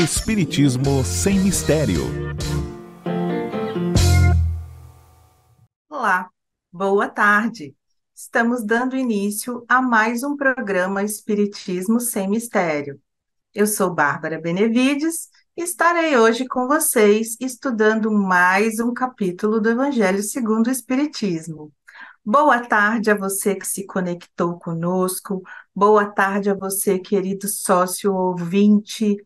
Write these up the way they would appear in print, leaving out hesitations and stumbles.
Espiritismo sem mistério. Olá, boa tarde. Estamos dando início a mais um programa Espiritismo sem mistério. Eu sou Bárbara Benevides e estarei hoje com vocês estudando mais um capítulo do Evangelho segundo o Espiritismo. Boa tarde a você que se conectou conosco. Boa tarde a você, querido sócio ouvinte,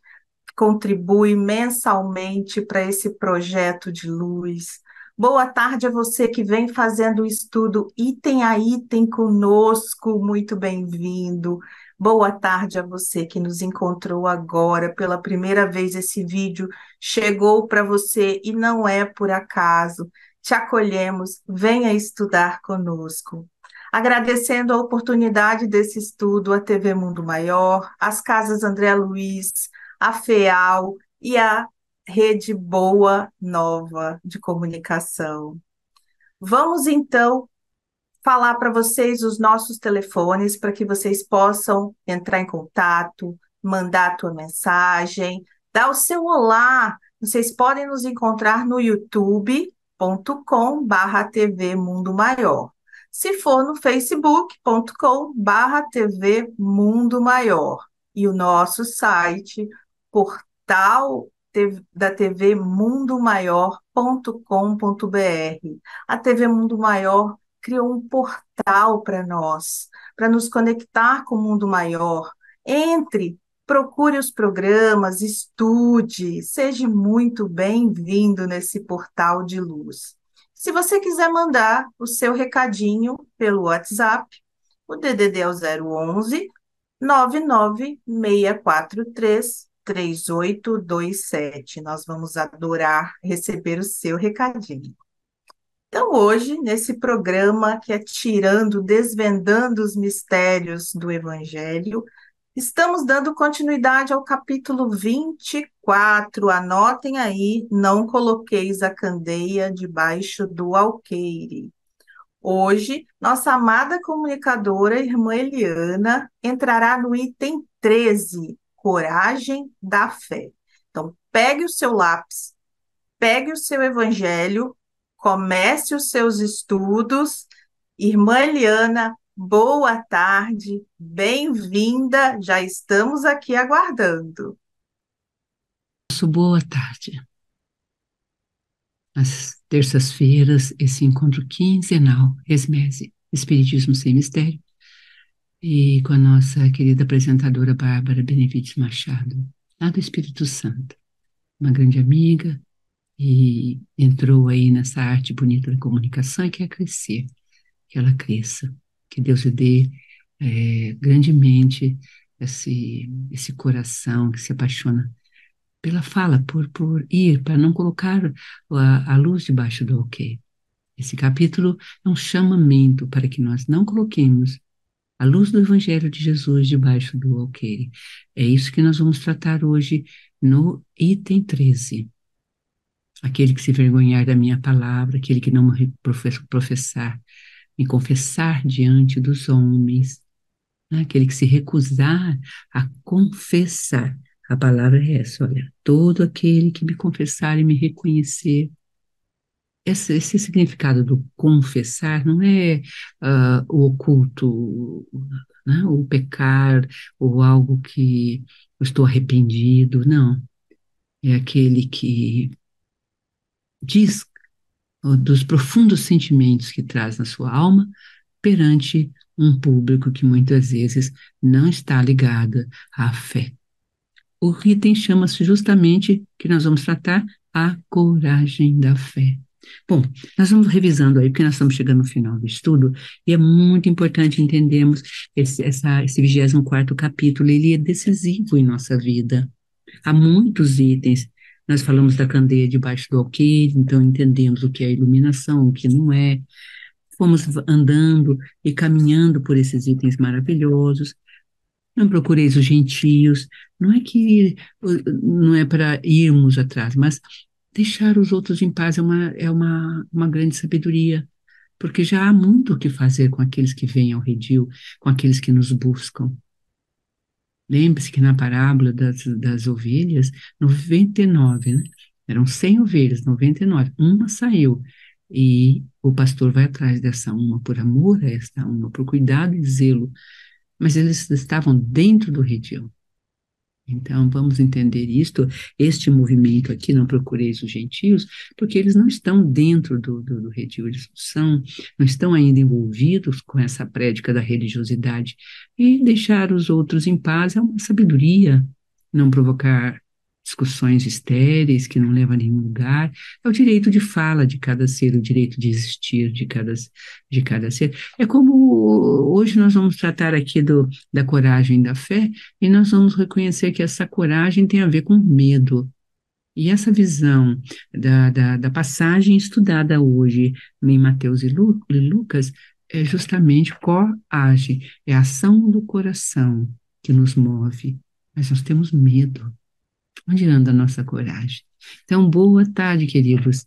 contribui mensalmente para esse projeto de luz. Boa tarde a você que vem fazendo o estudo item a item conosco, muito bem-vindo. Boa tarde a você que nos encontrou agora pela primeira vez. Esse vídeo chegou para você e não é por acaso. Te acolhemos, venha estudar conosco. Agradecendo a oportunidade desse estudo, a TV Mundo Maior, as Casas André Luiz, a FEAL e a Rede Boa Nova de Comunicação. Vamos então falar para vocês os nossos telefones para que vocês possam entrar em contato, mandar a tua mensagem, dar o seu olá. Vocês podem nos encontrar no youtube.com/TV Mundo Maior. Se for no facebook.com/TV Mundo Maior. E o nosso site, portal da TV mundomaior.com.br. A TV Mundo Maior criou um portal para nos conectar com o mundo maior. Entre, procure os programas, estude, seja muito bem-vindo nesse portal de luz. Se você quiser mandar o seu recadinho pelo WhatsApp, o DDD é o 011 99643 3827. Nós vamos adorar receber o seu recadinho. Então, hoje, nesse programa que é desvendando os mistérios do Evangelho, estamos dando continuidade ao capítulo 24. Anotem aí, não coloqueis a candeia debaixo do alqueire. Hoje, nossa amada comunicadora, irmã Eliana, entrará no item 13, Coragem da Fé. Então, pegue o seu lápis, pegue o seu Evangelho, comece os seus estudos. Irmã Eliana, boa tarde, bem-vinda, já estamos aqui aguardando. Boa tarde. Às terças-feiras, esse encontro quinzenal, Esmese, Espiritismo Sem Mistério, e com a nossa querida apresentadora Bárbara Benevides Machado, lá do Espírito Santo, uma grande amiga, e entrou aí nessa arte bonita da comunicação e quer crescer, que ela cresça, que Deus lhe dê grandemente esse coração que se apaixona pela fala, por ir, para não colocar a luz debaixo do alqueire. Esse capítulo é um chamamento para que nós não coloquemos a luz do Evangelho de Jesus debaixo do alqueire. É isso que nós vamos tratar hoje no item 13. Aquele que se vergonhar da minha palavra, aquele que não me me confessar diante dos homens, né? Aquele que se recusar a confessar. A palavra é essa, olha, todo aquele que me confessar e me reconhecer. Esse significado do confessar não é o oculto, né, o pecar, ou algo que eu estou arrependido, não. É aquele que diz dos profundos sentimentos que traz na sua alma perante um público que muitas vezes não está ligado à fé. O item chama-se justamente, que nós vamos tratar, a coragem da fé. Bom, nós vamos revisando aí, porque nós estamos chegando no final do estudo, e é muito importante entendermos esse 24º capítulo, ele é decisivo em nossa vida. Há muitos itens, nós falamos da candeia debaixo do alqueire, então entendemos o que é iluminação, o que não é. Fomos andando e caminhando por esses itens maravilhosos. Não procureis os gentios, não é para irmos atrás, mas deixar os outros em paz é uma grande sabedoria. porque já há muito o que fazer com aqueles que vêm ao redil, com aqueles que nos buscam. Lembre-se que na parábola das ovelhas, 99, né? Eram 100 ovelhas, 99. Uma saiu. E o pastor vai atrás dessa uma, por amor a esta uma, por cuidado e zelo. Mas eles estavam dentro do redil. Então, vamos entender isto, este movimento aqui, não procureis os gentios, porque eles não estão dentro do redil, eles não estão ainda envolvidos com essa prédica da religiosidade. E deixar os outros em paz é uma sabedoria, não provocar discussões estéreis que não levam a nenhum lugar, é o direito de fala de cada ser, o direito de existir de cada ser. É como hoje nós vamos tratar aqui da coragem da fé, e nós vamos reconhecer que essa coragem tem a ver com medo. E essa visão da passagem estudada hoje em Mateus e Lucas é justamente coragem, é a ação do coração que nos move. Mas nós temos medo. Onde anda a nossa coragem? Então, boa tarde, queridos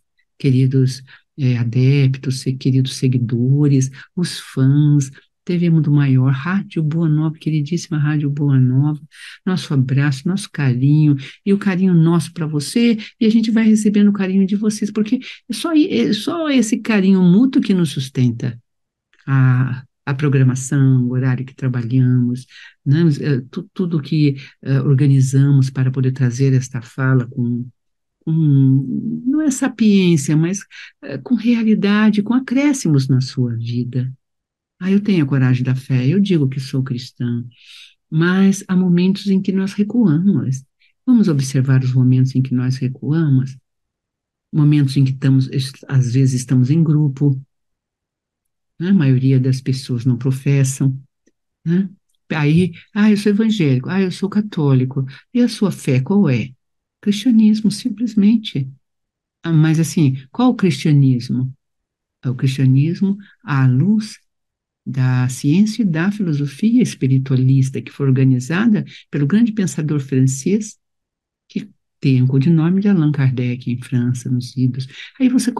adeptos, queridos seguidores, os fãs, TV Mundo Maior, Rádio Boa Nova, queridíssima Rádio Boa Nova, nosso abraço, nosso carinho, e o carinho nosso para você, e a gente vai recebendo o carinho de vocês, porque é só esse carinho mútuo que nos sustenta a programação, o horário que trabalhamos, né, tudo que organizamos para poder trazer esta fala não é sapiência, mas com realidade, com acréscimos na sua vida. Eu tenho a coragem da fé, eu digo que sou cristã, mas há momentos em que nós recuamos. Vamos observar os momentos em que nós recuamos, momentos em que às vezes estamos em grupo, né? A maioria das pessoas não professam, né? Aí, eu sou evangélico, eu sou católico. E a sua fé qual é? Cristianismo, simplesmente. Mas assim, qual o cristianismo? É o cristianismo à luz da ciência e da filosofia espiritualista que foi organizada pelo grande pensador francês que tem o codinome de Allan Kardec em França, nos idos. Aí você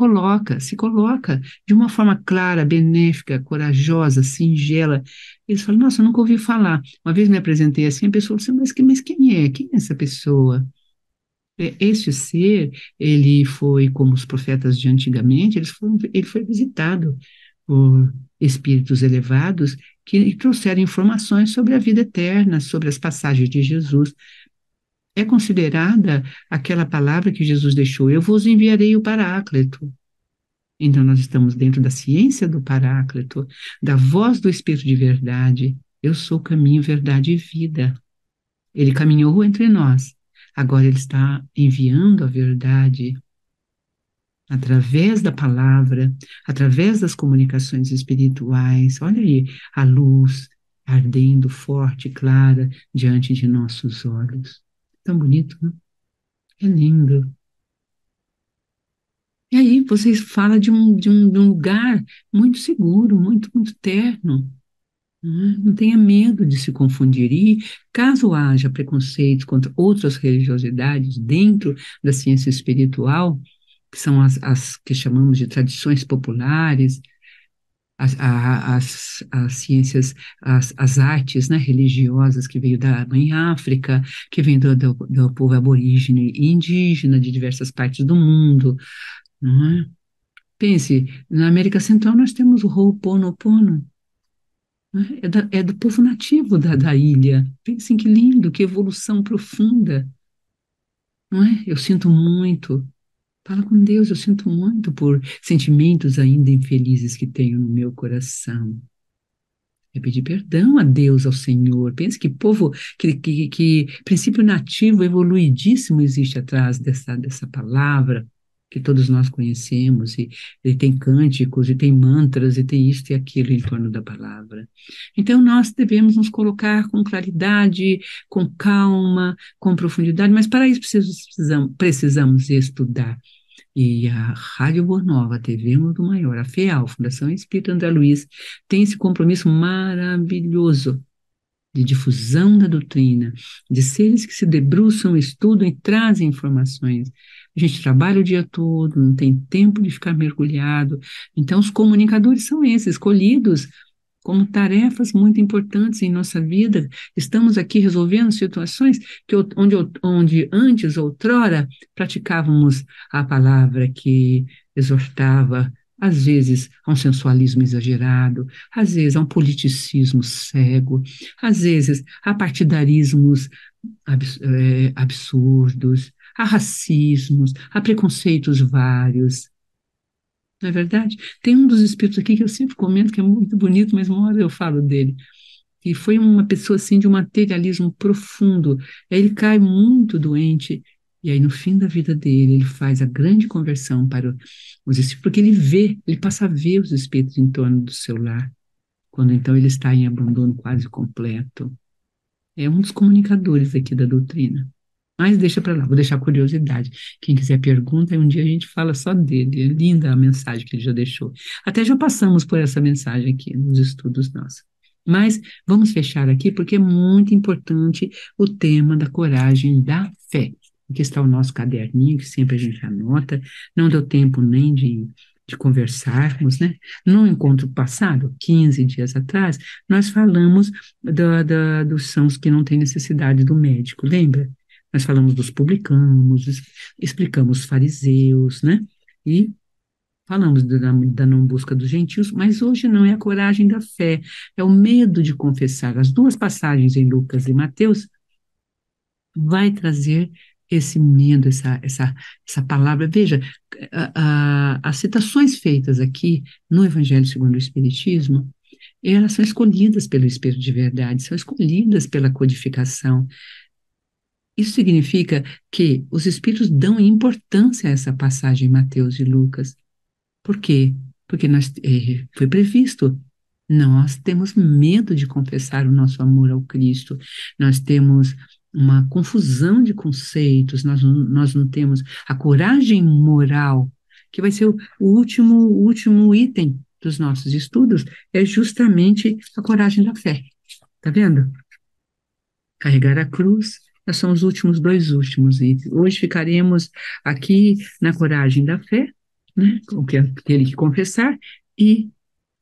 se coloca de uma forma clara, benéfica, corajosa, singela. Eles falam, nossa, eu nunca ouvi falar. Uma vez me apresentei assim, a pessoa falou assim, mas quem é? Quem é essa pessoa? Este ser, ele foi como os profetas de antigamente, ele foi visitado por espíritos elevados que trouxeram informações sobre a vida eterna, sobre as passagens de Jesus. É considerada aquela palavra que Jesus deixou, eu vos enviarei o Paráclito. Então, nós estamos dentro da ciência do Paráclito, da voz do Espírito de verdade. Eu sou o caminho, verdade e vida. Ele caminhou entre nós. Agora ele está enviando a verdade através da palavra, através das comunicações espirituais. Olha aí, a luz ardendo forte, clara, diante de nossos olhos. Tão bonito, né? É lindo. E aí vocês falam de um lugar muito seguro, muito terno. Né? Não tenha medo de se confundir. E caso haja preconceitos contra outras religiosidades dentro da ciência espiritual, que são as que chamamos de tradições populares, as ciências, as artes, né, religiosas que veio da mãe África, que vem do povo aborígene e indígena de diversas partes do mundo, não é? Pense, na América Central nós temos o Ho'oponopono, né? É do povo nativo da ilha. Pensem que lindo, que evolução profunda, não é? Eu sinto muito. Fala com Deus, eu sinto muito por sentimentos ainda infelizes que tenho no meu coração. É pedir perdão a Deus, ao Senhor. Pense que povo, que princípio nativo evoluidíssimo existe atrás dessa palavra, que todos nós conhecemos, e tem cânticos, e tem mantras, e tem isto e aquilo em torno da palavra. Então, nós devemos nos colocar com claridade, com calma, com profundidade, mas para isso precisamos estudar. E a Rádio Boa Nova, a TV Mundo Maior, a FEAL, Fundação Espírita André Luiz, tem esse compromisso maravilhoso de difusão da doutrina, de seres que se debruçam, estudam e trazem informações A gente trabalha o dia todo, não tem tempo de ficar mergulhado. Então, os comunicadores são esses, escolhidos como tarefas muito importantes em nossa vida. Estamos aqui resolvendo situações onde antes, outrora, praticávamos a palavra que exortava, às vezes, a um sensualismo exagerado, às vezes, a um politicismo cego, às vezes, a partidarismos absurdos, a racismos, a preconceitos vários. Não é verdade? Tem um dos espíritos aqui que eu sempre comento que é muito bonito, mas uma hora eu falo dele. E foi uma pessoa assim de um materialismo profundo. Aí ele cai muito doente. E aí, no fim da vida dele, ele faz a grande conversão para os espíritos, porque ele passa a ver os espíritos em torno do seu lar, quando então ele está em abandono quase completo. É um dos comunicadores aqui da doutrina. Mas deixa para lá, vou deixar a curiosidade. Quem quiser pergunta, um dia a gente fala só dele. É linda a mensagem que ele já deixou. Até já passamos por essa mensagem aqui nos estudos nossos. Mas vamos fechar aqui porque é muito importante o tema da coragem da fé. Aqui está o nosso caderninho, que sempre a gente anota. Não deu tempo nem de conversarmos, né? No encontro passado, 15 dias atrás, nós falamos dos sãos que não têm necessidade do médico, lembra? Nós falamos dos publicanos, explicamos os fariseus, né? E falamos da não busca dos gentios, mas hoje não é a coragem da fé, é o medo de confessar. As duas passagens em Lucas e Mateus vai trazer esse medo, essa palavra. Veja, as citações feitas aqui no Evangelho segundo o Espiritismo, elas são escolhidas pelo Espírito de verdade, são escolhidas pela codificação. Isso significa que os Espíritos dão importância a essa passagem em Mateus e Lucas. Por quê? Porque foi previsto. Nós temos medo de confessar o nosso amor ao Cristo, nós temos uma confusão de conceitos, nós não temos a coragem moral, que vai ser o último item dos nossos estudos, é justamente a coragem da fé. Tá vendo? Carregar a cruz, são os dois últimos itens. Hoje ficaremos aqui na coragem da fé, né, o que aquele que confessar, e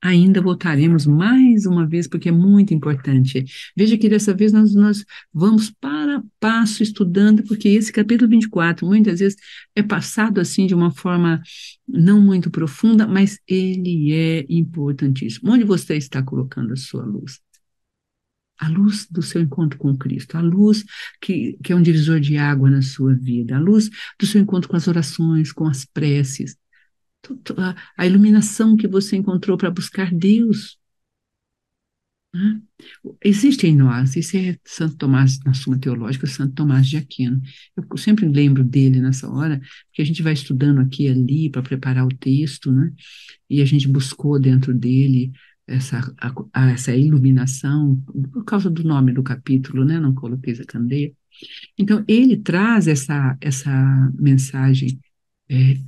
ainda voltaremos mais uma vez, porque é muito importante. Veja que dessa vez nós vamos para a passo estudando, porque esse capítulo 24, muitas vezes, é passado assim de uma forma não muito profunda, mas ele é importantíssimo. Onde você está colocando a sua luz? A luz do seu encontro com Cristo, a luz que é um divisor de água na sua vida, a luz do seu encontro com as orações, com as preces, a iluminação que você encontrou para buscar Deus. Né? Existe em nós, isso é Santo Tomás, na Suma Teológica, Santo Tomás de Aquino. Eu sempre lembro dele nessa hora, porque a gente vai estudando aqui e ali para preparar o texto, né? E a gente buscou dentro dele essa iluminação, por causa do nome do capítulo, né? Não coloquei essa candeia. Então, ele traz essa mensagem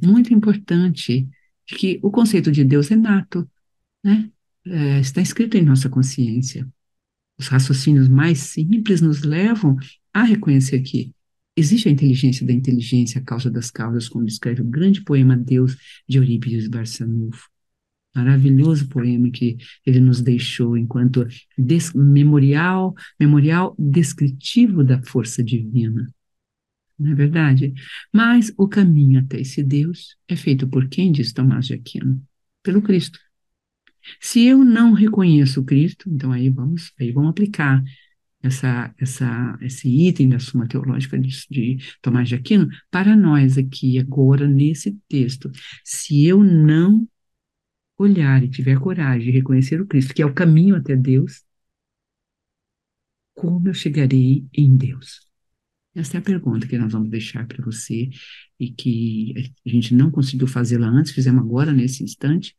muito importante, de que o conceito de Deus é nato, né? Está escrito em nossa consciência. Os raciocínios mais simples nos levam a reconhecer que existe a inteligência da inteligência, a causa das causas, como descreve o grande poema Deus, de Eurípides Barçanufo. Maravilhoso poema que ele nos deixou enquanto memorial descritivo da força divina. Não é verdade? Mas o caminho até esse Deus é feito por quem, diz Tomás de Aquino? Pelo Cristo. Se eu não reconheço o Cristo, então aí vamos aplicar esse item da Suma Teológica de Tomás de Aquino para nós aqui, agora, nesse texto. Se eu não olhar e tiver coragem de reconhecer o Cristo, que é o caminho até Deus, como eu chegarei em Deus? Essa é a pergunta que nós vamos deixar para você e que a gente não conseguiu fazê-la antes, fizemos agora, nesse instante.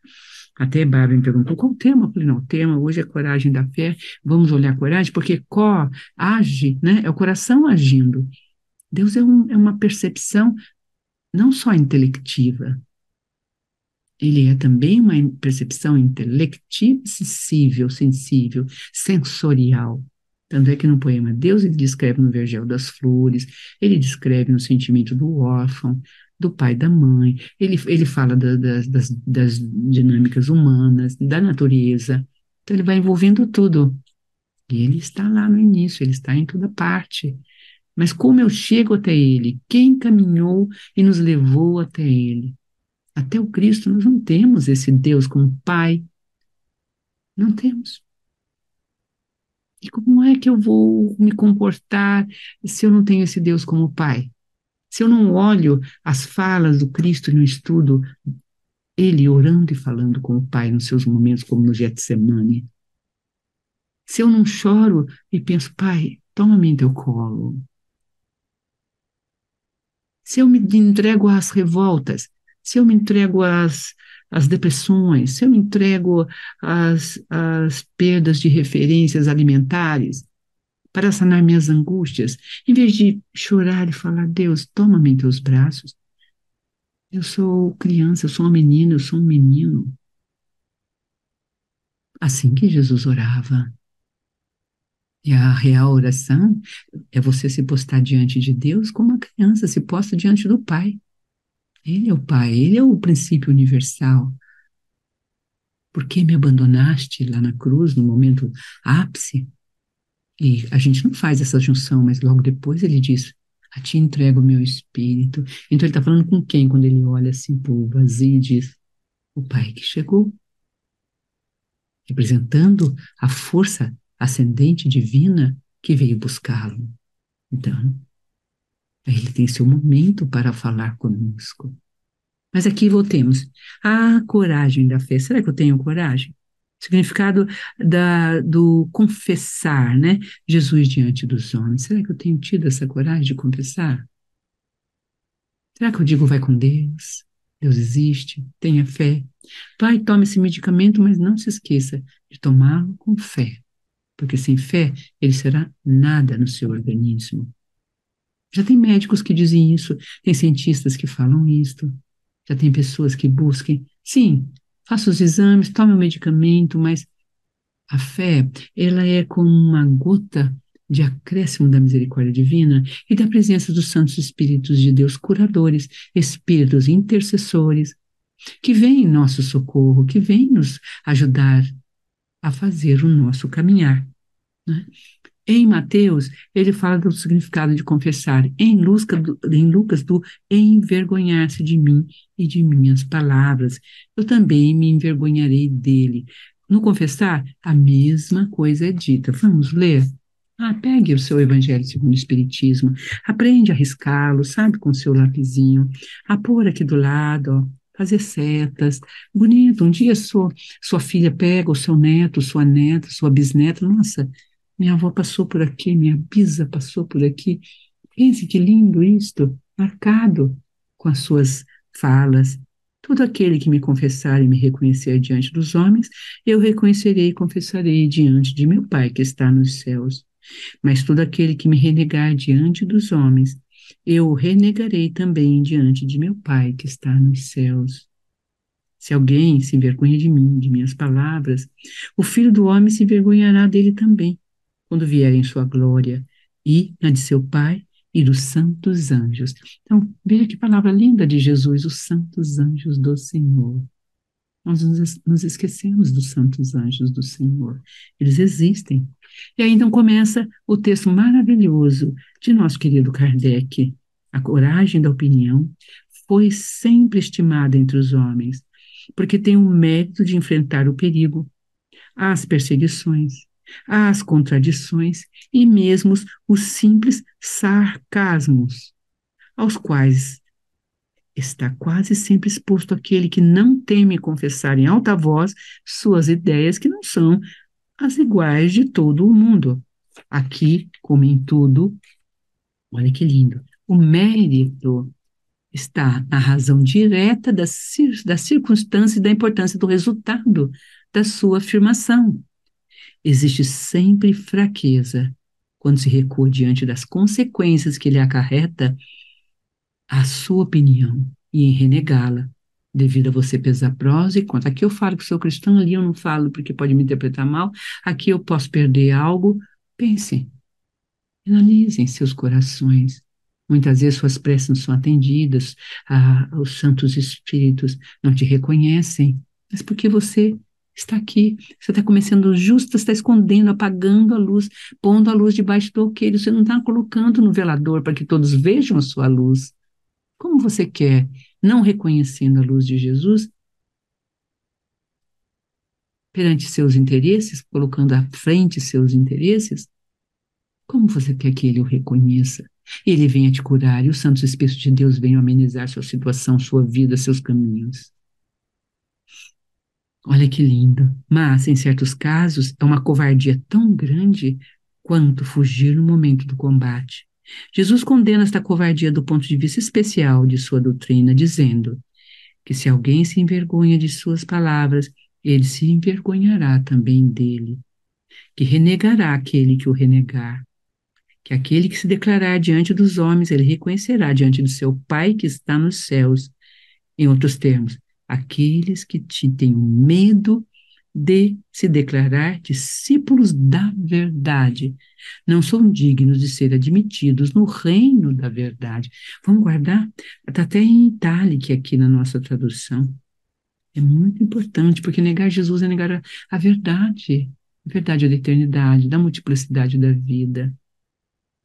Até Bárbara me perguntou qual o tema. Eu falei, não, o tema hoje é coragem da fé, vamos olhar a coragem, porque age, né? É o coração agindo. Deus é uma percepção não só intelectiva, ele é também uma percepção intelectiva, sensível, sensorial. Tanto é que no poema Deus, ele descreve no vergel das flores, ele descreve no sentimento do órfão, do pai e da mãe, ele fala das dinâmicas humanas, da natureza, então ele vai envolvendo tudo. E ele está lá no início, ele está em toda parte. Mas como eu chego até ele? Quem caminhou e nos levou até ele? Até o Cristo, nós não temos esse Deus como Pai, não temos. E como é que eu vou me comportar se eu não tenho esse Deus como Pai? Se eu não olho as falas do Cristo no estudo, ele orando e falando com o Pai nos seus momentos, como no Getsemane. Se eu não choro e penso, Pai, toma-me em teu colo. Se eu me entrego às revoltas, se eu me entrego às depressões, se eu me entrego às perdas de referências alimentares, para sanar minhas angústias, em vez de chorar e falar, Deus, toma-me em teus braços. Eu sou criança, eu sou uma menina, eu sou um menino. Assim que Jesus orava. E a real oração é você se postar diante de Deus como uma criança se posta diante do Pai. Ele é o Pai, Ele é o princípio universal. Por que me abandonaste lá na cruz, no momento ápice? E a gente não faz essa junção, mas logo depois ele diz, a ti entrego o meu espírito. Então ele está falando com quem quando ele olha assim para o vazio e diz, o Pai que chegou, representando a força ascendente divina que veio buscá-lo. Então, ele tem seu momento para falar conosco. Mas aqui voltemos. A coragem da fé. Será que eu tenho coragem? Significado do confessar, né? Jesus diante dos homens. Será que eu tenho tido essa coragem de confessar? Será que eu digo, vai com Deus? Deus existe, tenha fé. Vai, tome esse medicamento, mas não se esqueça de tomá-lo com fé. Porque sem fé, ele será nada no seu organismo. Já tem médicos que dizem isso, tem cientistas que falam isso. Já tem pessoas que busquem, sim, faça os exames, tome o medicamento, mas a fé, ela é como uma gota de acréscimo da misericórdia divina e da presença dos santos espíritos de Deus curadores, espíritos intercessores, que vêm em nosso socorro, que vêm nos ajudar a fazer o nosso caminhar, né? Em Mateus, ele fala do significado de confessar, em Lucas do envergonhar-se de mim e de minhas palavras. Eu também me envergonharei dele. No confessar, a mesma coisa é dita. Vamos ler? Pegue o seu Evangelho segundo o Espiritismo, aprende a riscá-lo, sabe, com o seu lapisinho, a pôr aqui do lado, ó, fazer setas. Bonito, um dia sua filha pega o seu neto, sua neta, sua bisneta, nossa, minha avó passou por aqui, minha bisa passou por aqui. Pense que lindo isto, marcado com as suas falas. Todo aquele que me confessar e me reconhecer diante dos homens, eu reconhecerei e confessarei diante de meu Pai que está nos céus. Mas todo aquele que me renegar diante dos homens, eu o renegarei também diante de meu Pai que está nos céus. Se alguém se envergonha de mim, de minhas palavras, o Filho do Homem se envergonhará dele também, quando vier em sua glória, e na de seu Pai e dos santos anjos. Então, veja que palavra linda de Jesus, os santos anjos do Senhor. Nós nos esquecemos dos santos anjos do Senhor. Eles existem. E aí então começa o texto maravilhoso de nosso querido Kardec. A coragem da opinião foi sempre estimada entre os homens, porque tem o mérito de enfrentar o perigo, as perseguições, as contradições e mesmo os simples sarcasmos, aos quais está quase sempre exposto aquele que não teme confessar em alta voz suas ideias que não são as iguais de todo o mundo. Aqui, como em tudo, olha que lindo, o mérito está na razão direta da circunstância e da importância do resultado da sua afirmação. Existe sempre fraqueza quando se recua diante das consequências que lhe acarreta a sua opinião e em renegá-la, devido a você pesar prós e contras. Aqui eu falo que sou cristã, ali eu não falo porque pode me interpretar mal, aqui eu posso perder algo. Pensem, analisem seus corações, Muitas vezes suas preces não são atendidas, os santos espíritos não te reconhecem, mas porque você está aqui, você está começando justo, está escondendo, apagando a luz, pondo a luz debaixo do alqueire, você não está colocando no velador para que todos vejam a sua luz. Como você quer, não reconhecendo a luz de Jesus, perante seus interesses, colocando à frente seus interesses, como você quer que ele o reconheça? Ele venha te curar e os santos espíritos de Deus venham amenizar sua situação, sua vida, seus caminhos. Olha que lindo. Mas, em certos casos, é uma covardia tão grande quanto fugir no momento do combate. Jesus condena esta covardia do ponto de vista especial de sua doutrina, dizendo que se alguém se envergonha de suas palavras, ele se envergonhará também dele, que renegará aquele que o renegar, que aquele que se declarar diante dos homens, ele reconhecerá diante do seu Pai que está nos céus. Em outros termos, aqueles que têm medo de se declarar discípulos da verdade não são dignos de ser admitidos no reino da verdade. Vamos guardar? Está até em itálico aqui na nossa tradução. É muito importante, porque negar Jesus é negar a verdade da eternidade, da multiplicidade da vida,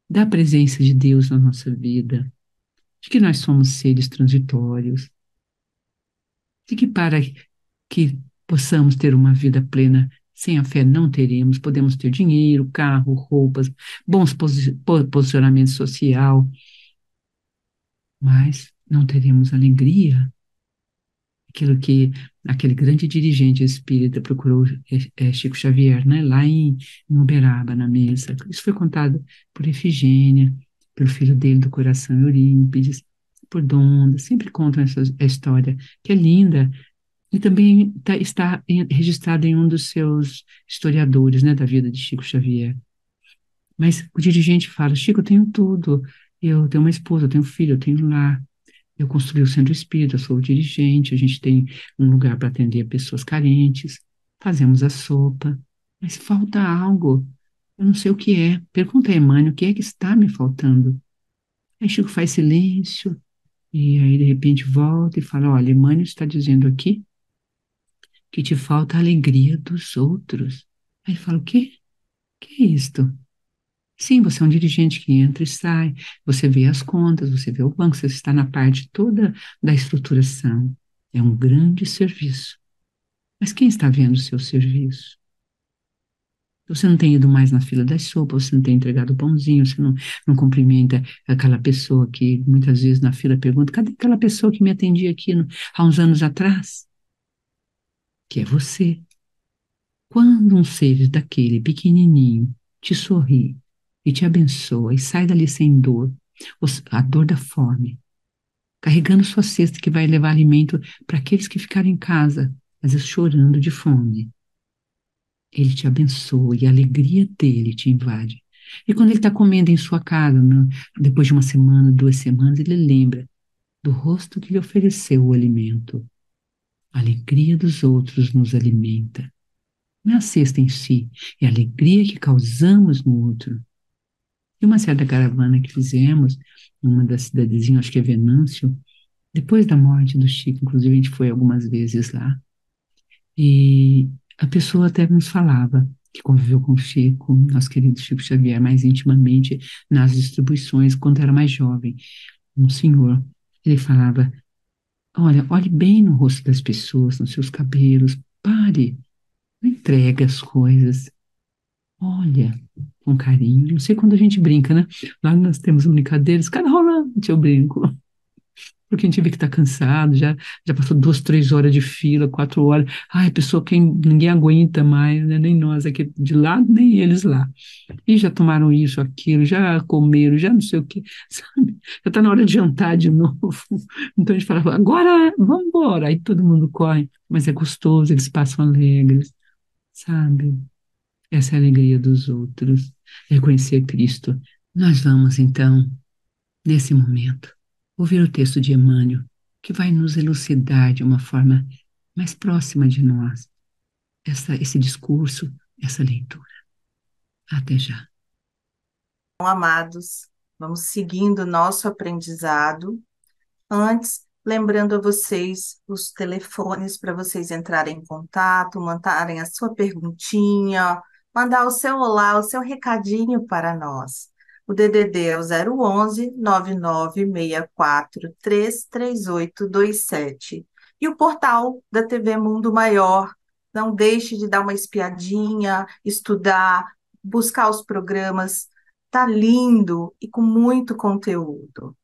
da presença de Deus na nossa vida, de que nós somos seres transitórios, de que para que possamos ter uma vida plena, sem a fé não teremos, podemos ter dinheiro, carro, roupas, bons posicionamento social, mas não teremos alegria. Aquilo que aquele grande dirigente espírita procurou Chico Xavier, né, lá em Uberaba, na mesa. Isso foi contado por Efigênia, pelo filho dele do coração Eurípides, por Donda, sempre contam essa história, que é linda, e também está registrada em um dos seus historiadores, né, da vida de Chico Xavier. Mas o dirigente fala, Chico, eu tenho tudo, eu tenho uma esposa, eu tenho um filho, eu tenho lar, eu construí o centro espírita, eu sou o dirigente, a gente tem um lugar para atender pessoas carentes, fazemos a sopa, mas falta algo, eu não sei o que é. Pergunta a Emmanuel o que é que está me faltando. Aí Chico faz silêncio, e aí de repente volta e fala, olha, Emmanuel está dizendo aqui que te falta a alegria dos outros. Aí fala, o quê? Que é isto? Sim, você é um dirigente que entra e sai, você vê as contas, você vê o banco, você está na parte toda da estruturação. É um grande serviço. Mas quem está vendo o seu serviço? Você não tem ido mais na fila das sopas, você não tem entregado o pãozinho, você não cumprimenta aquela pessoa que muitas vezes na fila pergunta: cadê aquela pessoa que me atendia aqui há uns anos atrás? Que é você. Quando um ser daquele pequenininho te sorri e te abençoa e sai dali sem dor, a dor da fome, carregando sua cesta que vai levar alimento para aqueles que ficaram em casa, às vezes chorando de fome, ele te abençoa e a alegria dele te invade. E quando ele está comendo em sua casa, depois de uma semana, 2 semanas, ele lembra do rosto que lhe ofereceu o alimento. A alegria dos outros nos alimenta. Não é a cesta em si, é a alegria que causamos no outro. E uma certa caravana que fizemos, numa das cidadezinhas, acho que é Venâncio, depois da morte do Chico, inclusive a gente foi algumas vezes lá, e a pessoa até nos falava que conviveu com o Chico, nosso querido Chico Xavier, mais intimamente nas distribuições, quando era mais jovem. Um senhor, ele falava, olha, olhe bem no rosto das pessoas, nos seus cabelos, pare, não entregue as coisas, olha, com carinho. Não sei quando a gente brinca, né? Lá nós temos brincadeiras, cada rolante eu brinco. Porque a gente vê que está cansado, já passou 2, 3 horas de fila, 4 horas. Ai, pessoa que ninguém aguenta mais, né? Nem nós aqui de lá, nem eles lá. E já tomaram isso, aquilo, já comeram, já não sei o quê, sabe? Já está na hora de jantar de novo. Então a gente fala, agora vamos embora. Aí todo mundo corre, mas é gostoso, eles passam alegres, sabe? Essa é a alegria dos outros, reconhecer Cristo. Nós vamos, então, nesse momento, ouvir o texto de Emmanuel, que vai nos elucidar de uma forma mais próxima de nós, esse discurso, essa leitura. Até já. Amados, Vamos seguindo o nosso aprendizado. Antes, lembrando a vocês os telefones para vocês entrarem em contato, mandarem a sua perguntinha, mandar o seu olá, o seu recadinho para nós. O DDD é o 011 9964 33827. E o portal da TV Mundo Maior. Não deixe de dar uma espiadinha, estudar, buscar os programas. Tá lindo e com muito conteúdo.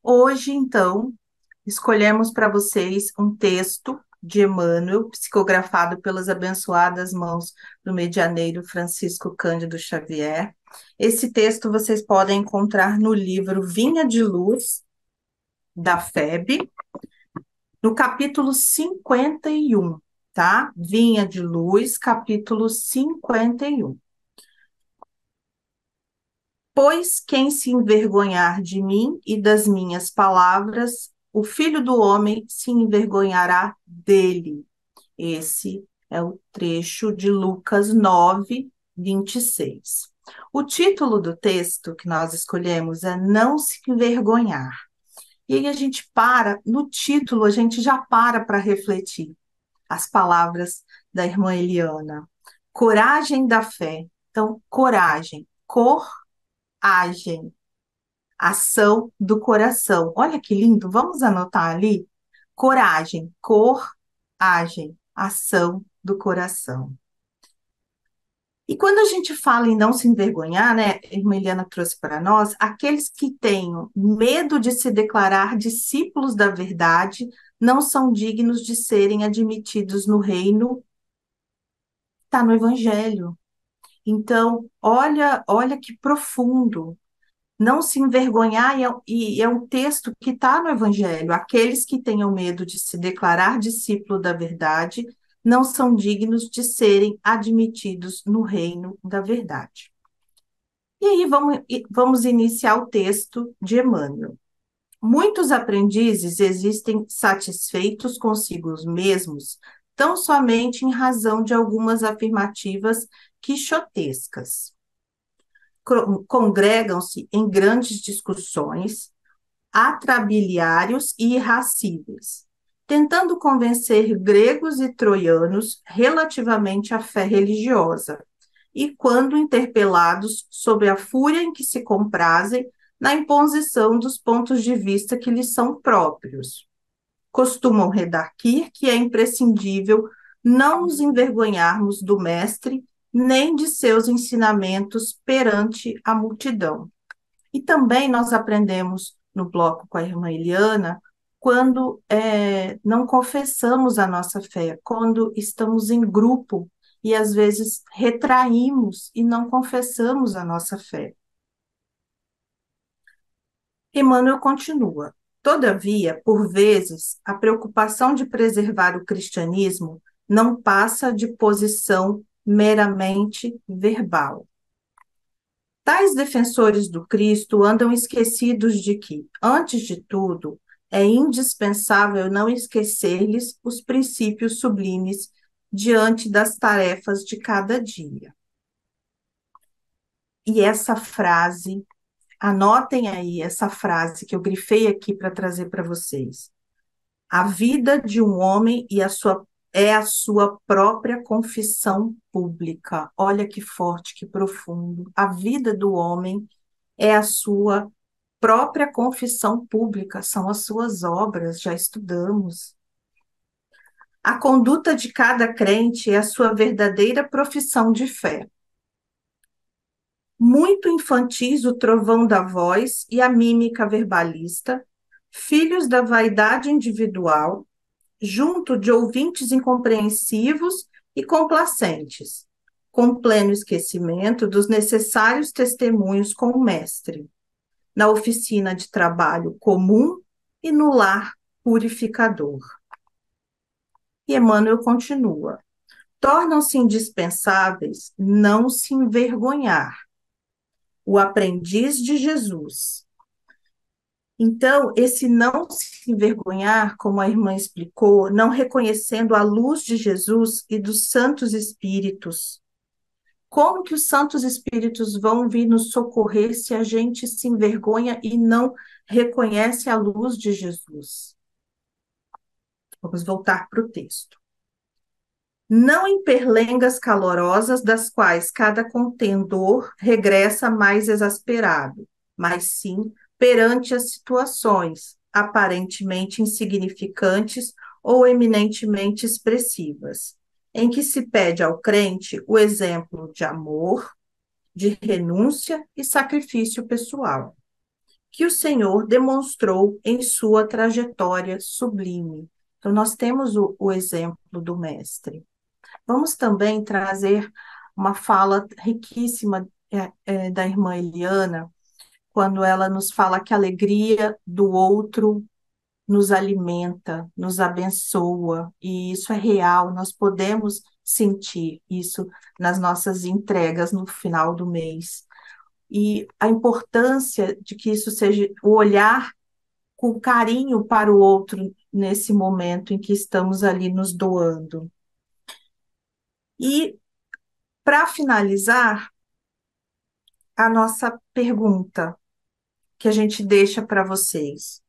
Hoje, então, escolhemos para vocês um texto de Emmanuel, psicografado pelas abençoadas mãos do medianeiro Francisco Cândido Xavier. Esse texto vocês podem encontrar no livro Vinha de Luz, da FEB, no capítulo 51, tá? Vinha de Luz, capítulo 51. Pois quem se envergonhar de mim e das minhas palavras, o Filho do Homem se envergonhará dele. Esse é o trecho de Lucas 9, 26. O título do texto que nós escolhemos é Não se envergonhar. E aí a gente no título, a gente já para refletir as palavras da irmã Eliana. Coragem da fé. Então, coragem, coragem, ação do coração. Olha que lindo, vamos anotar ali? Coragem, coragem, ação do coração. E quando a gente fala em não se envergonhar, né, a irmã Eliana trouxe para nós, aqueles que têm medo de se declarar discípulos da verdade não são dignos de serem admitidos no reino, está no Evangelho. Então, olha que profundo. Não se envergonhar, e é um texto que está no Evangelho. Aqueles que tenham medo de se declarar discípulo da verdade não são dignos de serem admitidos no reino da verdade. E aí vamos iniciar o texto de Emmanuel. Muitos aprendizes existem satisfeitos consigo mesmos, tão somente em razão de algumas afirmativas quixotescas. Congregam-se em grandes discussões, atrabiliários e irracíveis, tentando convencer gregos e troianos relativamente à fé religiosa, e quando interpelados sobre a fúria em que se comprazem na imposição dos pontos de vista que lhes são próprios. Costumam redarguir que é imprescindível não nos envergonharmos do mestre nem de seus ensinamentos perante a multidão. E também nós aprendemos no bloco com a irmã Eliana, quando não confessamos a nossa fé, quando estamos em grupo e às vezes retraímos e não confessamos a nossa fé. Emmanuel continua. Todavia, por vezes, a preocupação de preservar o cristianismo não passa de posição meramente verbal. Tais defensores do Cristo andam esquecidos de que, antes de tudo, é indispensável não esquecer-lhes os princípios sublimes diante das tarefas de cada dia. E essa frase, anotem aí essa frase que eu grifei aqui para trazer para vocês. A vida de um homem é a sua própria confissão pública. Olha que forte, que profundo. A vida do homem é a sua própria confissão pública, são as suas obras, já estudamos. A conduta de cada crente é a sua verdadeira profissão de fé. Muito infantis o trovão da voz e a mímica verbalista, filhos da vaidade individual, junto de ouvintes incompreensivos e complacentes, com pleno esquecimento dos necessários testemunhos com o mestre, na oficina de trabalho comum e no lar purificador. E Emmanuel continua: tornam-se indispensáveis não se envergonhar. O aprendiz de Jesus. Então, esse não se envergonhar, como a irmã explicou, não reconhecendo a luz de Jesus e dos santos espíritos, Como que os santos espíritos vão vir nos socorrer se a gente se envergonha e não reconhece a luz de Jesus? Vamos voltar para o texto. Não em perlengas calorosas, das quais cada contendor regressa mais exasperado, mas sim perante as situações aparentemente insignificantes ou eminentemente expressivas, em que se pede ao crente o exemplo de amor, de renúncia e sacrifício pessoal, que o Senhor demonstrou em sua trajetória sublime. Então, nós temos o exemplo do Mestre. Vamos também trazer uma fala riquíssima da irmã Eliana, quando ela nos fala que a alegria do outro nos alimenta, nos abençoa, e isso é real, nós podemos sentir isso nas nossas entregas no final do mês. E a importância de que isso seja o olhar com carinho para o outro nesse momento em que estamos ali nos doando. E, para finalizar, a nossa pergunta que a gente deixa para vocês: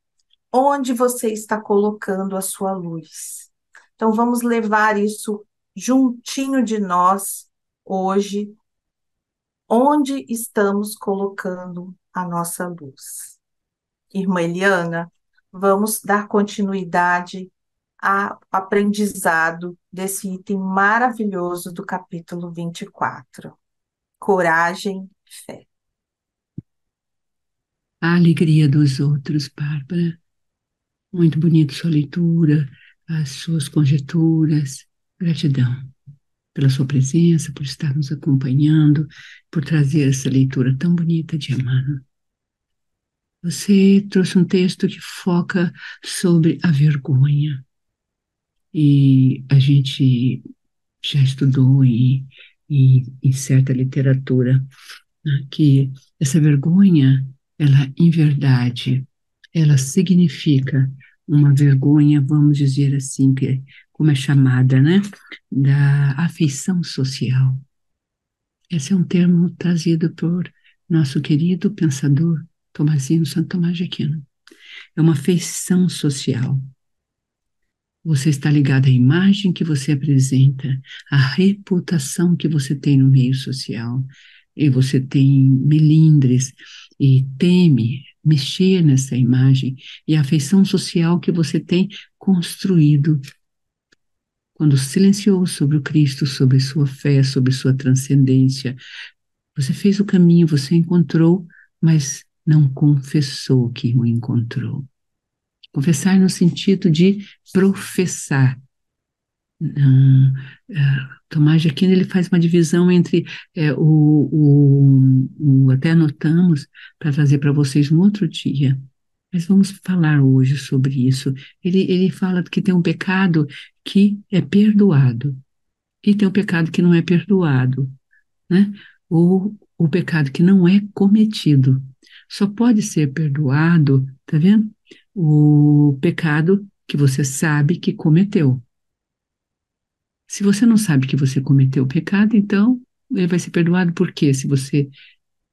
onde você está colocando a sua luz? Então, vamos levar isso juntinho de nós hoje. Onde estamos colocando a nossa luz? Irmã Eliana, vamos dar continuidade ao aprendizado desse item maravilhoso do capítulo 24. Coragem e fé. A alegria dos outros, Bárbara. Muito bonito sua leitura, as suas conjecturas. Gratidão pela sua presença, por estar nos acompanhando, por trazer essa leitura tão bonita de Emmanuel. Você trouxe um texto que foca sobre a vergonha. E a gente já estudou em certa literatura, né, que essa vergonha, ela, em verdade, ela significa uma vergonha, vamos dizer assim, que, como é chamada, né, da afeição social. Esse é um termo trazido por nosso querido pensador Tomazinho Santo Tomás de Aquino. É uma afeição social. Você está ligado à imagem que você apresenta, à reputação que você tem no meio social, e você tem melindres e teme mexer nessa imagem e a afeição social que você tem construído quando silenciou sobre o Cristo, sobre sua fé, sobre sua transcendência. Você fez o caminho, você encontrou, mas não confessou que o encontrou. Confessar no sentido de professar. Tomás de Aquino ele faz uma divisão entre até anotamos para trazer para vocês no outro dia, mas vamos falar hoje sobre isso. Ele fala que tem um pecado que é perdoado e tem um pecado que não é perdoado, né? Ou o pecado que não é cometido. Só pode ser perdoado, tá vendo? O pecado que você sabe que cometeu. Se você não sabe que você cometeu o pecado, então ele vai ser perdoado por quê? Se você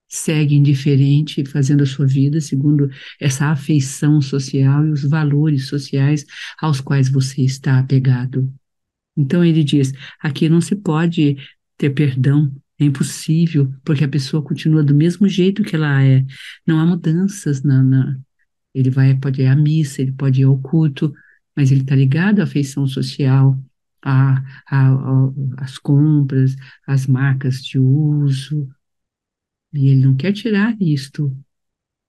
segue indiferente, fazendo a sua vida segundo essa afeição social e os valores sociais aos quais você está apegado. Então ele diz, aqui não se pode ter perdão, é impossível, porque a pessoa continua do mesmo jeito que ela é. Não há mudanças ele pode ir à missa, ele pode ir ao culto, mas ele está ligado à afeição social, a, às compras, às marcas de uso, e ele não quer tirar isto,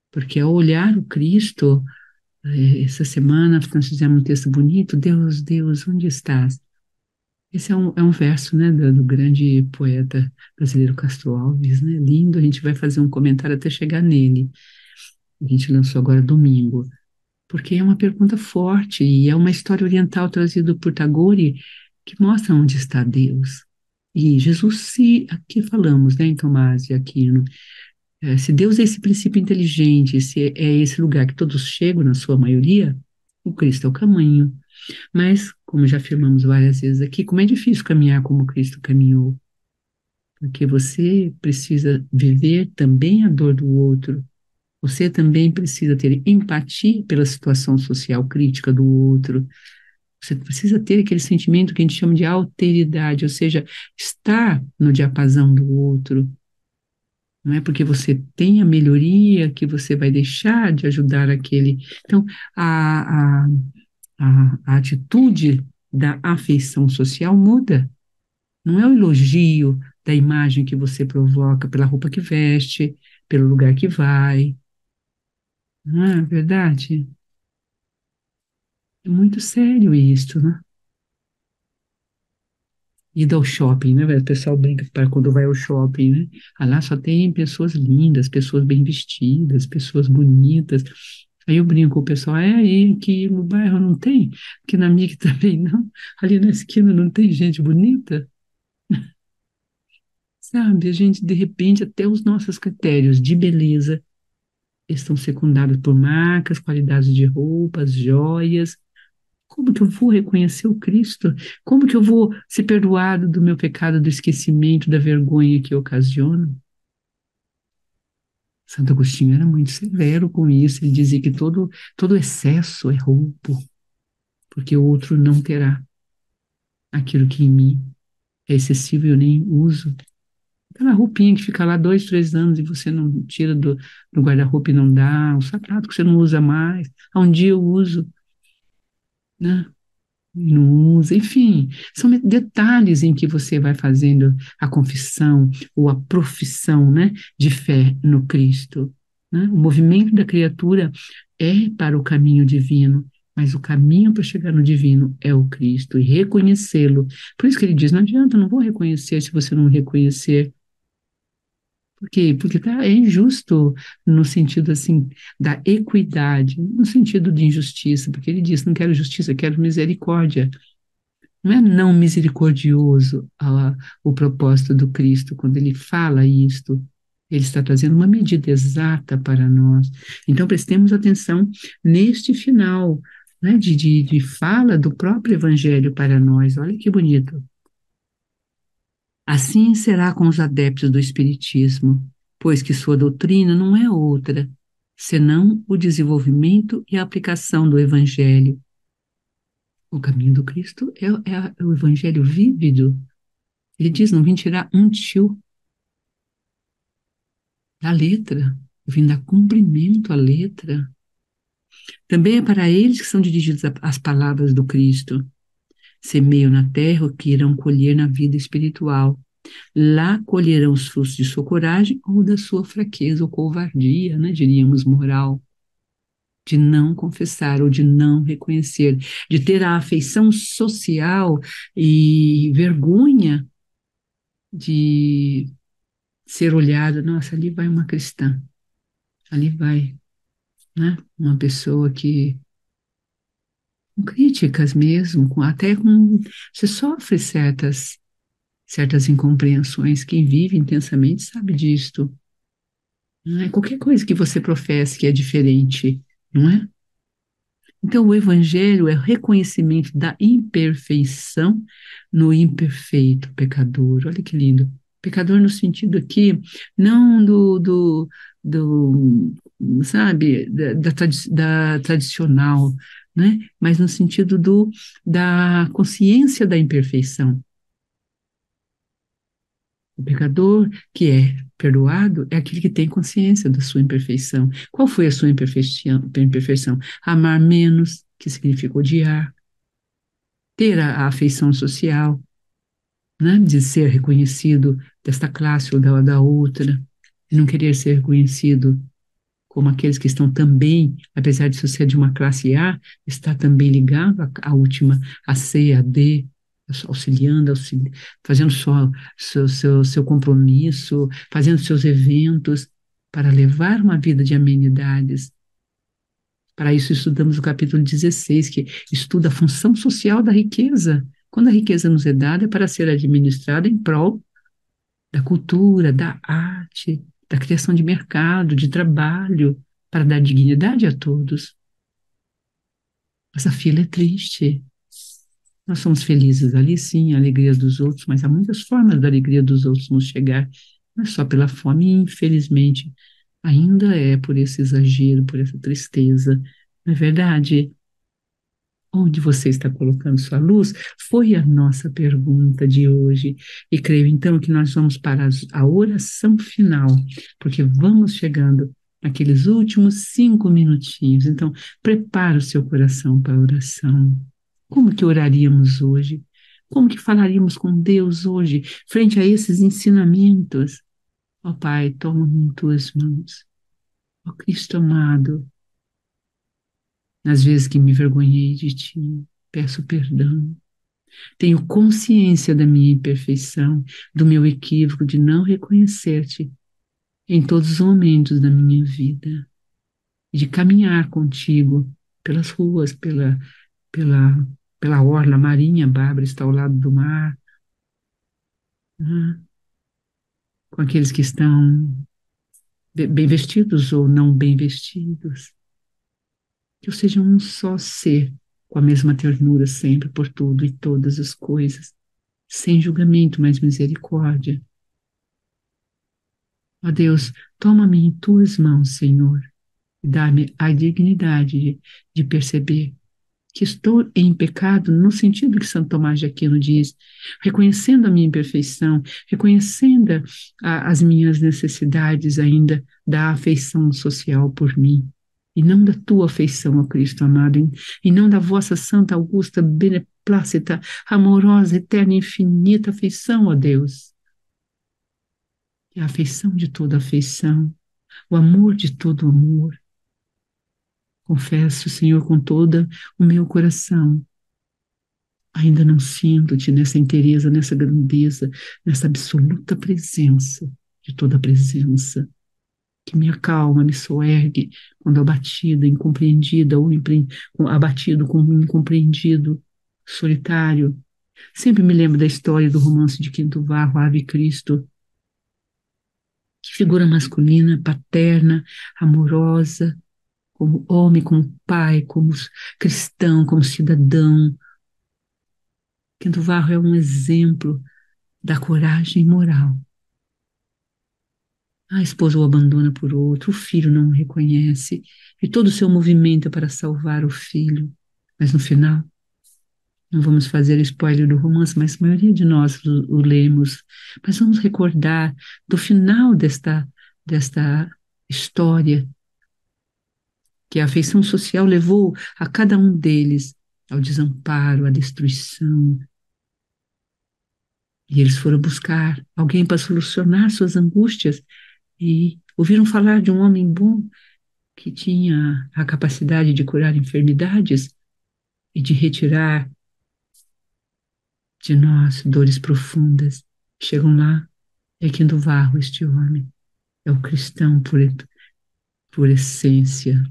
porque ao olhar o Cristo, essa semana nós fizemos um texto bonito, Deus, Deus, onde estás? Esse é um verso, né, do grande poeta brasileiro Castro Alves, né, lindo, a gente vai fazer um comentário até chegar nele, a gente lançou agora domingo, porque é uma pergunta forte e é uma história oriental trazida por Tagore que mostra onde está Deus. E Jesus, se aqui falamos, né, em Tomás de Aquino, se Deus é esse princípio inteligente, se é esse lugar que todos chegam na sua maioria, o Cristo é o caminho. Mas, como já afirmamos várias vezes aqui, como é difícil caminhar como Cristo caminhou. porque você precisa viver também a dor do outro. Você também precisa ter empatia pela situação social crítica do outro. Você precisa ter aquele sentimento que a gente chama de alteridade, ou seja, estar no diapasão do outro. Não é porque você tem a melhoria que você vai deixar de ajudar aquele. Então, a, a, a atitude da afeição social muda. Não é o elogio da imagem que você provoca pela roupa que veste, pelo lugar que vai. Não é verdade? É muito sério isso, né? Ida ao shopping, né, velho? O pessoal brinca para quando vai ao shopping, né? Ah, lá só tem pessoas lindas, pessoas bem vestidas, pessoas bonitas. Aí eu brinco com o pessoal, aí aqui no bairro não tem, aqui na minha também não, ali na esquina não tem gente bonita, sabe? A gente, de repente, até os nossos critérios de beleza estão secundados por marcas, qualidades de roupas, joias. Como que eu vou reconhecer o Cristo? Como que eu vou ser perdoado do meu pecado, do esquecimento, da vergonha que eu ocasiono? Santo Agostinho era muito severo com isso. Ele dizia que todo excesso é roubo, porque o outro não terá aquilo que em mim é excessivo e eu nem uso. Aquela roupinha que fica lá 2, 3 anos e você não tira do guarda-roupa e não dá, o sapato que você não usa mais. Um dia eu uso, né? Não usa, enfim, são detalhes em que você vai fazendo a confissão ou a profissão, né, de fé no Cristo, né? O movimento da criatura é para o caminho divino, mas o caminho para chegar no divino é o Cristo e reconhecê-lo. Por isso que ele diz, não adianta, não vou reconhecer se você não reconhecer. Por quê? Porque é injusto no sentido assim da equidade, no sentido de injustiça, porque ele diz, não quero justiça, quero misericórdia. Não é não misericordioso o propósito do Cristo quando ele fala isto. Ele está trazendo uma medida exata para nós. Então, prestemos atenção neste final, né, de fala do próprio Evangelho para nós. Olha que bonito. Assim será com os adeptos do Espiritismo, pois que sua doutrina não é outra, senão o desenvolvimento e a aplicação do Evangelho. O caminho do Cristo é o Evangelho vívido. Ele diz: não vim tirar um tio da letra, eu vim dar cumprimento à letra. Também é para eles que são dirigidas as palavras do Cristo. Semeiam na terra o que irão colher na vida espiritual. Lá colherão os frutos de sua coragem ou da sua fraqueza ou covardia, né, diríamos, moral, de não confessar ou de não reconhecer, de ter a afeição social e vergonha de ser olhado, nossa, ali vai uma cristã, ali vai, né, uma pessoa que, com críticas mesmo, até com, você sofre certas incompreensões, quem vive intensamente sabe disto. Não é qualquer coisa que você professe que é diferente, não é? Então, o evangelho é o reconhecimento da imperfeição no imperfeito pecador. Olha que lindo. Pecador no sentido aqui, não do sabe, da tradicional, né? Mas no sentido da consciência da imperfeição. O pecador que é perdoado é aquele que tem consciência da sua imperfeição. Qual foi a sua imperfeição? Amar menos, que significa odiar, ter a afeição social, né, de ser reconhecido desta classe ou da outra, e não querer ser reconhecido como aqueles que estão também, apesar de ser de uma classe A, está também ligado à última, a C, a D, auxiliando, fazendo seu compromisso, fazendo seus eventos, para levar uma vida de amenidades. Para isso, estudamos o capítulo 16, que estuda a função social da riqueza. Quando a riqueza nos é dada, é para ser administrada em prol da cultura, da arte, da criação de mercado, de trabalho, para dar dignidade a todos. Essa fila é triste. Nós somos felizes ali, sim, a alegria dos outros, mas há muitas formas da alegria dos outros nos chegar. Não é só pela fome, e infelizmente, ainda é por esse exagero, por essa tristeza. Não é verdade? Onde você está colocando sua luz? Foi a nossa pergunta de hoje. E creio então que nós vamos para a oração final, porque vamos chegando naqueles últimos 5 minutinhos. Então, prepara o seu coração para a oração. Como que oraríamos hoje? Como que falaríamos com Deus hoje, frente a esses ensinamentos? Ó Pai, toma-me em tuas mãos. Ó Cristo amado, nas vezes que me envergonhei de ti, peço perdão. Tenho consciência da minha imperfeição, do meu equívoco de não reconhecer-te em todos os momentos da minha vida, e de caminhar contigo pelas ruas, pela, pela orla marinha. Bárbara está ao lado do mar, né? Com aqueles que estão bem vestidos ou não bem vestidos. Que eu seja um só ser, com a mesma ternura sempre por tudo e todas as coisas, sem julgamento, mas misericórdia. Ó Deus, toma-me em tuas mãos, Senhor, e dá-me a dignidade de perceber que estou em pecado, no sentido que Santo Tomás de Aquino diz, reconhecendo a minha imperfeição, reconhecendo as minhas necessidades ainda da afeição social por mim, e não da tua afeição, ó Cristo amado, e não da vossa santa, augusta, beneplácita, amorosa, eterna, infinita afeição, ó Deus, que é a afeição de toda afeição, o amor de todo amor. Confesso, Senhor, com todo o meu coração, ainda não sinto-te nessa inteireza, nessa grandeza, nessa absoluta presença de toda a presença, que me acalma, me soergue quando abatida, incompreendida, ou abatido como incompreendido, solitário. Sempre me lembro da história do romance de Quinto Varro, Ave Cristo, que figura masculina, paterna, amorosa, como homem, como pai, como cristão, como cidadão. Quinto Varro é um exemplo da coragem moral. A esposa o abandona por outro, o filho não o reconhece, e todo o seu movimento é para salvar o filho. Mas no final, não vamos fazer spoiler do romance, mas a maioria de nós o lemos, mas vamos recordar do final desta história, que a afeição social levou a cada um deles ao desamparo, à destruição. E eles foram buscar alguém para solucionar suas angústias e ouviram falar de um homem bom que tinha a capacidade de curar enfermidades e de retirar de nós dores profundas. Chegam lá, é Quinto Varro, este homem. É o cristão por essência.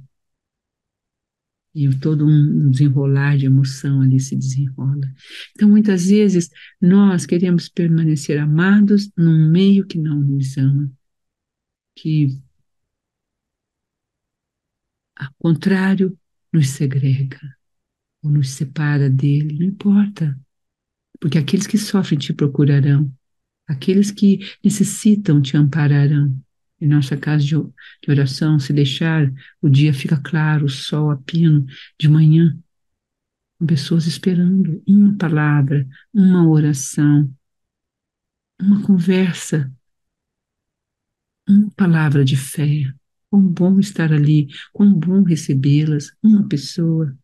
E todo um desenrolar de emoção ali se desenrola. Então, muitas vezes, nós queremos permanecer amados num meio que não nos ama, que, ao contrário, nos segrega ou nos separa dele, não importa, porque aqueles que sofrem te procurarão, aqueles que necessitam te ampararão. Em nossa casa de oração, se deixar, o dia fica claro, o sol a pino, de manhã, com pessoas esperando uma palavra, uma oração, uma conversa, uma palavra de fé. Quão bom estar ali, quão bom recebê-las, uma pessoa.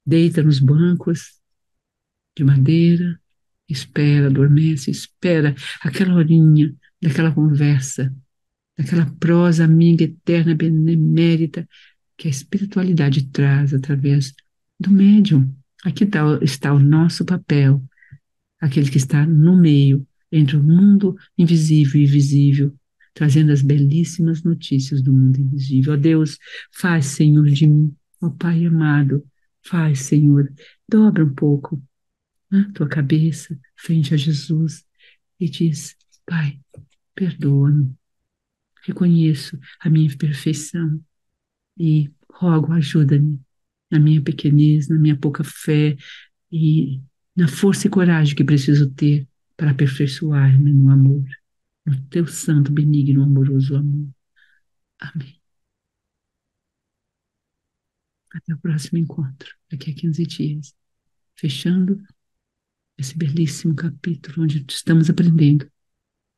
Deita nos bancos de madeira, espera, adormece, espera aquela horinha daquela conversa, daquela prosa amiga eterna, benemérita, que a espiritualidade traz através do médium. Aqui está o nosso papel, aquele que está no meio, entre o mundo invisível e visível, trazendo as belíssimas notícias do mundo invisível. Ó Deus, faz, Senhor, de mim, ó Pai amado, faz, Senhor, dobra um pouco a tua cabeça frente a Jesus e diz: Pai, perdoa-me, reconheço a minha imperfeição e rogo, ajuda-me na minha pequenez, na minha pouca fé e na força e coragem que preciso ter para aperfeiçoar-me no amor, no teu santo, benigno, amoroso amor. Amém. Até o próximo encontro, daqui a 15 dias. Fechando esse belíssimo capítulo onde estamos aprendendo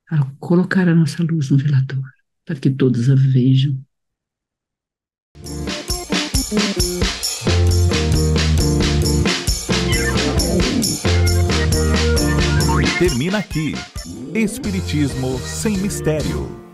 a colocar a nossa luz no velador, para que todos a vejam. Termina aqui. Espiritismo sem mistério.